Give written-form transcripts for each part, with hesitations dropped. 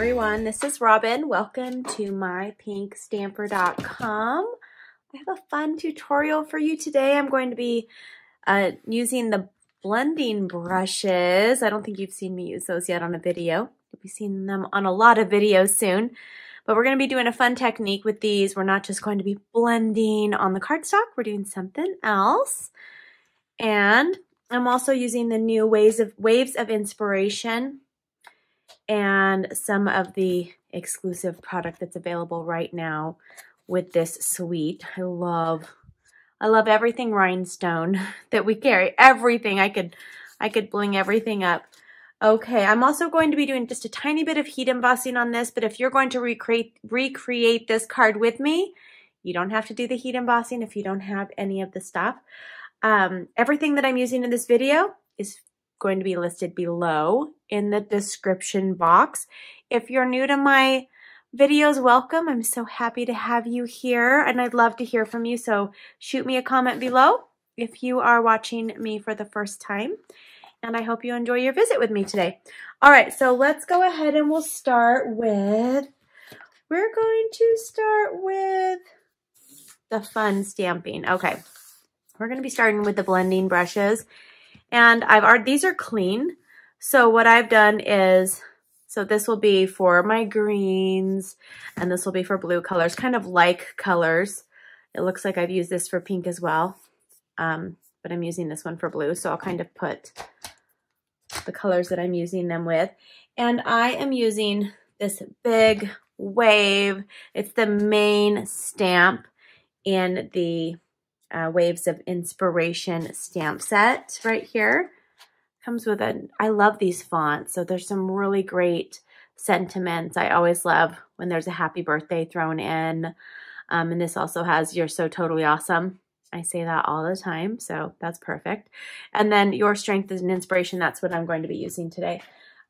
everyone, this is Robyn. Welcome to mypinkstamper.com. I have a fun tutorial for you today. I'm going to be using the blending brushes. I don't think you've seen me use those yet on a video. You'll be seeing them on a lot of videos soon. But we're going to be doing a fun technique with these. We're not just going to be blending on the cardstock. We're doing something else. And I'm also using the new Waves of Inspiration and some of the exclusive product that's available right now with this suite. I love everything rhinestone that we carry. Everything. I could bling everything up. Okay, I'm also going to be doing just a tiny bit of heat embossing on this, but if you're going to recreate this card with me, you don't have to do the heat embossing if you don't have any of the stuff. Everything that I'm using in this video is going to be listed below in the description box. If you're new to my videos, welcome. I'm so happy to have you here, and I'd love to hear from you. So shoot me a comment below if you are watching me for the first time, and I hope you enjoy your visit with me today. All right, so let's go ahead and we're going to start with the fun stamping. Okay, we're going to be starting with the blending brushes. And these are clean. So what I've done is, so this will be for my greens and this will be for blue colors, kind of like colors. It looks like I've used this for pink as well. But I'm using this one for blue. So I'll kind of put the colors that I'm using them with. And I am using this big wave. It's the main stamp in the Waves of Inspiration stamp set right here. Comes with I love these fonts, so there's some really great sentiments. I always love when there's a happy birthday thrown in. And this also has "You're so totally awesome." I say that all the time, so that's perfect. And then "Your strength is an inspiration." That's what I'm going to be using today.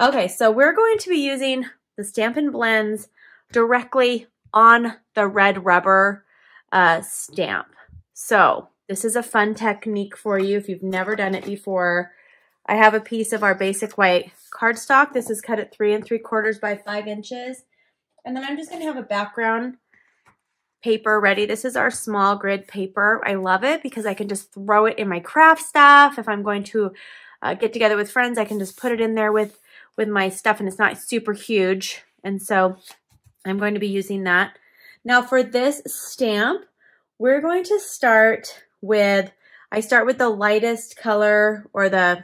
Okay, so we're going to be using the Stampin' Blends directly on the red rubber stamp. So this is a fun technique for you if you've never done it before. I have a piece of our basic white cardstock. This is cut at 3 3/4 by 5 inches. And then I'm just going to have a background paper ready. This is our small grid paper. I love it because I can just throw it in my craft stuff. If I'm going to get together with friends, I can just put it in there with my stuff, and it's not super huge. And so I'm going to be using that. Now for this stamp, we're going to start with, I start with the lightest color, or well,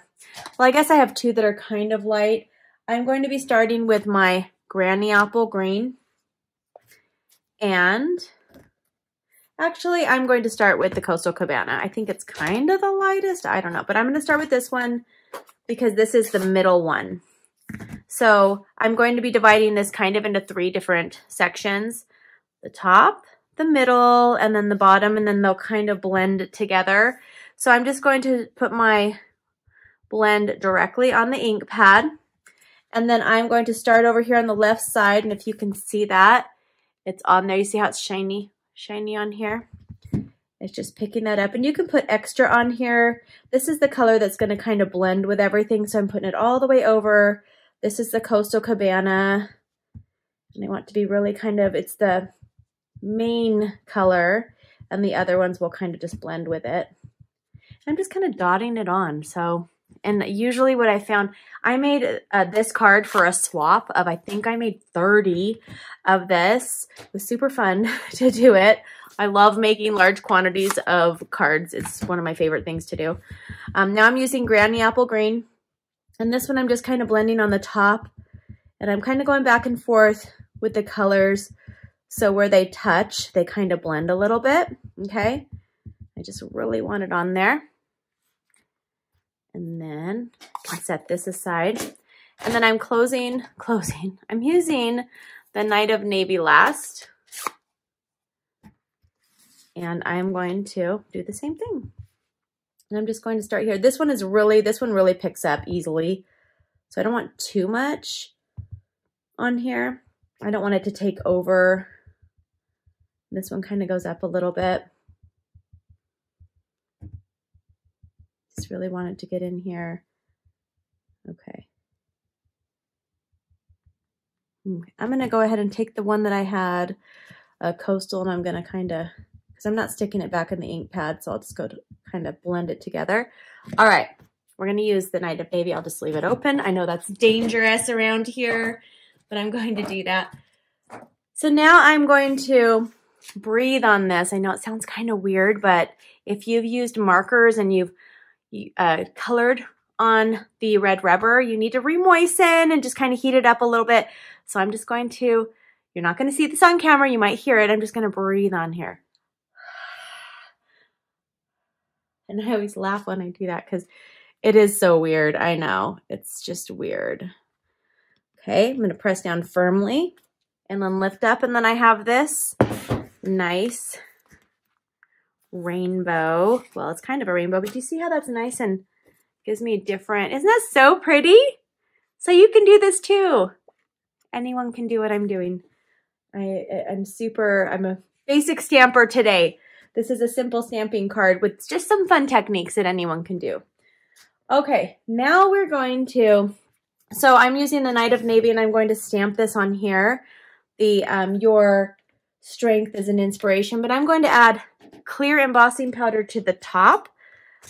I guess I have two that are kind of light. I'm going to be starting with my Granny Apple Green. And actually, I'm going to start with the Coastal Cabana. I think it's kind of the lightest. I don't know, but I'm going to start with this one because this is the middle one. So I'm going to be dividing this kind of into 3 different sections. The top, the middle, and then the bottom, and then they'll kind of blend together. So I'm just going to put my blend directly on the ink pad, and then I'm going to start over here on the left side, and if you can see that, it's on there. You see how it's shiny on here? It's just picking that up, and you can put extra on here. This is the color that's going to kind of blend with everything, so I'm putting it all the way over. This is the Coastal Cabana, and I want to be really kind of, it's the main color, and the other ones will kind of just blend with it. I'm just kind of dotting it on. So, and usually what I found, I made this card for a swap of, I think I made 30 of this. It was super fun to do it. I love making large quantities of cards. It's one of my favorite things to do. Now I'm using Granny Apple Green, and this one I'm just kind of blending on the top, and I'm kind of going back and forth with the colors. So where they touch, they kind of blend a little bit, okay? I just really want it on there. And then I can set this aside. And then I'm I'm using the Night of Navy last. And I'm going to do the same thing. And I'm just going to start here. This one really picks up easily. So I don't want too much on here. I don't want it to take over. This one kind of goes up a little bit. Just really wanted to get in here. Okay. I'm going to go ahead and take the one that I had, Coastal, and I'm going to kind of, because I'm not sticking it back in the ink pad, so I'll just go to kind of blend it together. All right, we're going to use the Night of Navy. I'll just leave it open. I know that's dangerous around here, but I'm going to do that. So now I'm going to breathe on this. I know it sounds kind of weird, but if you've used markers and you've colored on the red rubber, you need to re-moisten and just kind of heat it up a little bit. So I'm just going to, you're not going to see this on camera, you might hear it. I'm just going to breathe on here. And I always laugh when I do that because it is so weird. I know, it's just weird. Okay, I'm going to press down firmly and then lift up, and then I have this nice rainbow. Well, it's kind of a rainbow, but do you see how that's nice and gives me a different, isn't that so pretty? So you can do this too. Anyone can do what I'm doing. I'm a basic stamper today. This is a simple stamping card with just some fun techniques that anyone can do. Okay, now we're going to, so I'm using the Night of Navy and I'm going to stamp this on here. The Your Strength is an Inspiration, but I'm going to add clear embossing powder to the top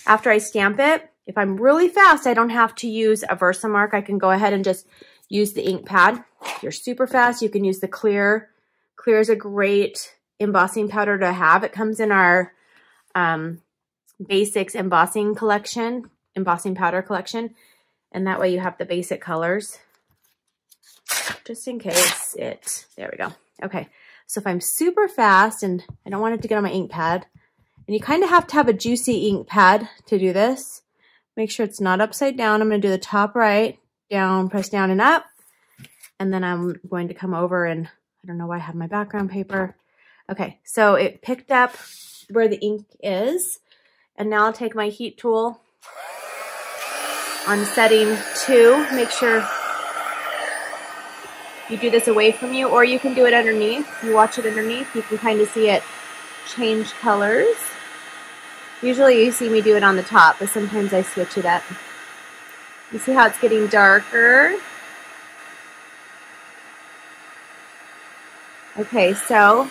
after I stamp it. If I'm really fast, I don't have to use a Versamark. I can go ahead and just use the ink pad. If you're super fast, you can use the clear. Clear is a great embossing powder to have. It comes in our basics embossing collection, embossing powder collection, and that way you have the basic colors. Just in case there we go. Okay, so if I'm super fast and I don't want it to get on my ink pad, and you kind of have to have a juicy ink pad to do this, make sure it's not upside down. I'm going to do the top right, down, press down and up, and then I'm going to come over and I don't know why I have my background paper. Okay, so it picked up where the ink is, and now I'll take my heat tool on setting 2. Make sure you do this away from you, or you can do it underneath. You watch it underneath, you can kind of see it change colors. Usually you see me do it on the top, but sometimes I switch it up. You see how it's getting darker? Okay, so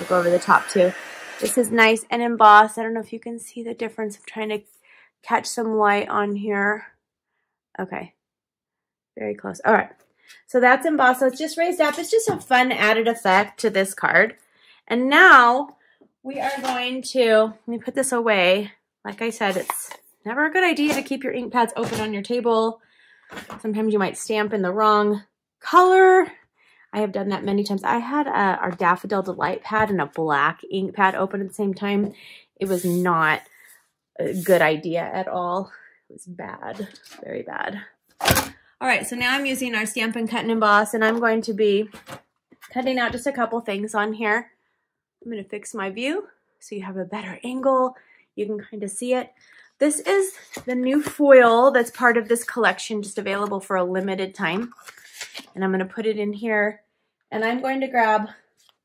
I'll go over the top too. This is nice and embossed. I don't know if you can see the difference. I'm trying to catch some light on here. Okay, very close. All right, so that's embossed. So it's just raised up. It's just a fun added effect to this card. And now we are going to, let me put this away. Like I said, it's never a good idea to keep your ink pads open on your table. Sometimes you might stamp in the wrong color. I have done that many times. I had our Daffodil Delight pad and a black ink pad open at the same time. It was not a good idea at all. It was bad, very bad. All right, so now I'm using our Stampin' Cut and Emboss, and I'm going to be cutting out just a couple things on here. I'm going to fix my view so you have a better angle. You can kind of see it. This is the new foil that's part of this collection, just available for a limited time. And I'm going to put it in here, and I'm going to grab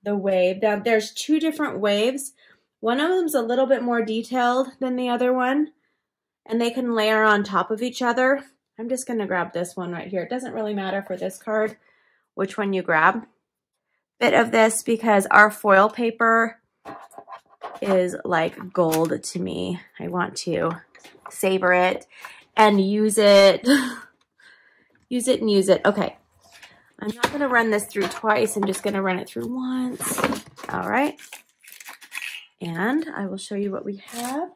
the wave. Now, there's 2 different waves. One of them's a little bit more detailed than the other one, and they can layer on top of each other. I'm just going to grab this one right here. It doesn't really matter for this card which one you grab. Bit of this because our foil paper is like gold to me. I want to savor it and use it. Use it and use it. Okay. I'm not going to run this through twice. I'm just going to run it through once. All right. And I will show you what we have.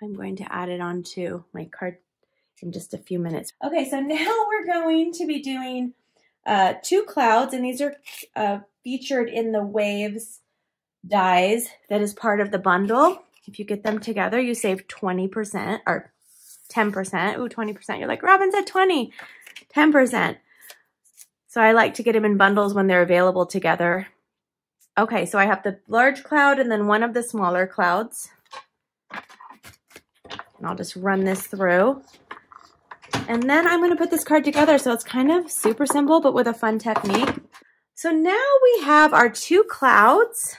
I'm going to add it onto my card in just a few minutes. Okay, so now we're going to be doing 2 clouds, and these are featured in the Waves dies that is part of the bundle. If you get them together, you save 20% or 10%. Ooh, 20%. You're like, Robyn said 20. 10%. So I like to get them in bundles when they're available together. Okay, so I have the large cloud and then one of the smaller clouds. And I'll just run this through. And then I'm going to put this card together. So it's kind of super simple, but with a fun technique. So now we have our 2 clouds.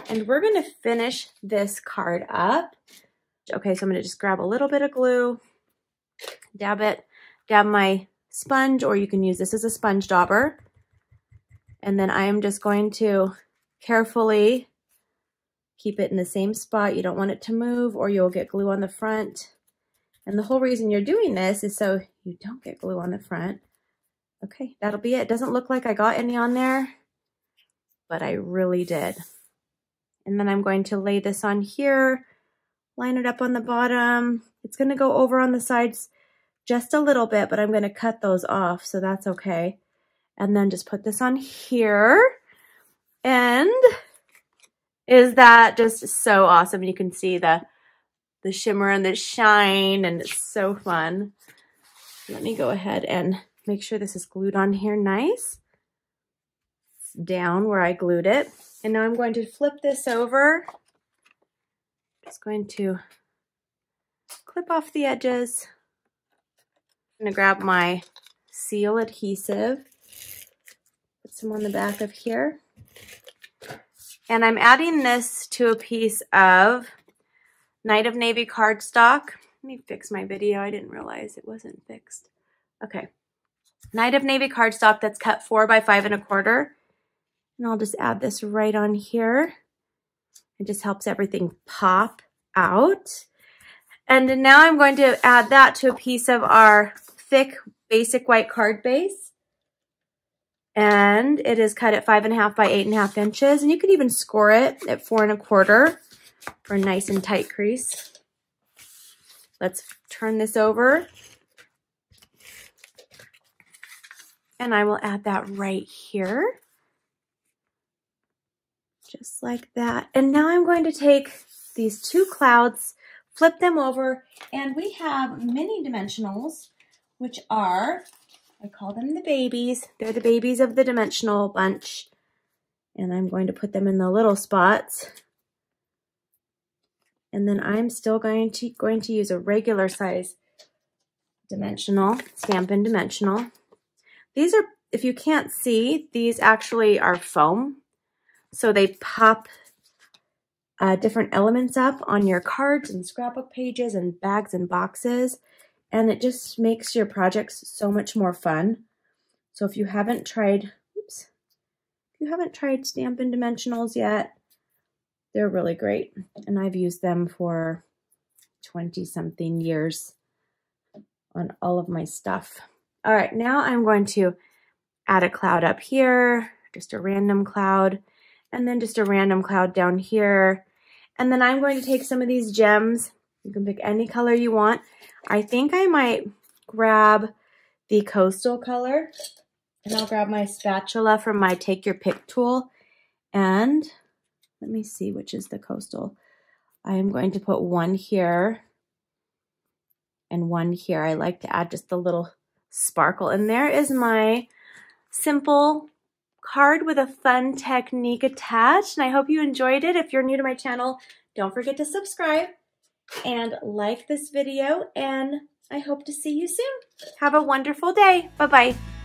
And we're going to finish this card up. Okay, so I'm going to just grab a little bit of glue. Dab my sponge, or you can use this as a sponge dauber. And then I am just going to carefully keep it in the same spot. You don't want it to move or you'll get glue on the front. And the whole reason you're doing this is so you don't get glue on the front. Okay, that'll be it. It doesn't look like I got any on there, but I really did. And then I'm going to lay this on here, line it up on the bottom. It's going to go over on the sides just a little bit, but I'm going to cut those off, so that's okay. And then just put this on here. And is that just so awesome? You can see the shimmer and the shine, and it's so fun. Let me go ahead and make sure this is glued on here nice. It's down where I glued it. And now I'm going to flip this over. Just going to clip off the edges. I'm going to grab my seal adhesive, put some on the back of here. And I'm adding this to a piece of Night of Navy cardstock. Let me fix my video. I didn't realize it wasn't fixed. Okay. Night of Navy cardstock that's cut 4 by 5 1/4. And I'll just add this right on here. It just helps everything pop out. And now I'm going to add that to a piece of our thick basic white card base. And it is cut at 5 1/2 by 8 1/2 inches. And you can even score it at 4 1/4 for a nice and tight crease. Let's turn this over. And I will add that right here. Just like that. And now I'm going to take these 2 clouds, flip them over, and we have mini dimensionals, which are, I call them the babies. They're the babies of the dimensional bunch. And I'm going to put them in the little spots. And then I'm still going to use a regular size dimensional, Stampin' dimensional. These are, if you can't see, these actually are foam. So they pop different elements up on your cards and scrapbook pages and bags and boxes. And it just makes your projects so much more fun. So if you haven't tried, Stampin' dimensionals yet, they're really great. And I've used them for 20-something years on all of my stuff. All right, now I'm going to add a cloud up here, just a random cloud, and then just a random cloud down here. And then I'm going to take some of these gems. You can pick any color you want. I think I might grab the coastal color, and I'll grab my spatula from my Take Your Pick tool. And let me see which is the coastal. I am going to put one here and one here. I like to add just a little sparkle. And there is my simple card with a fun technique attached. And I hope you enjoyed it. If you're new to my channel, don't forget to subscribe and like this video. And I hope to see you soon. Have a wonderful day. Bye-bye.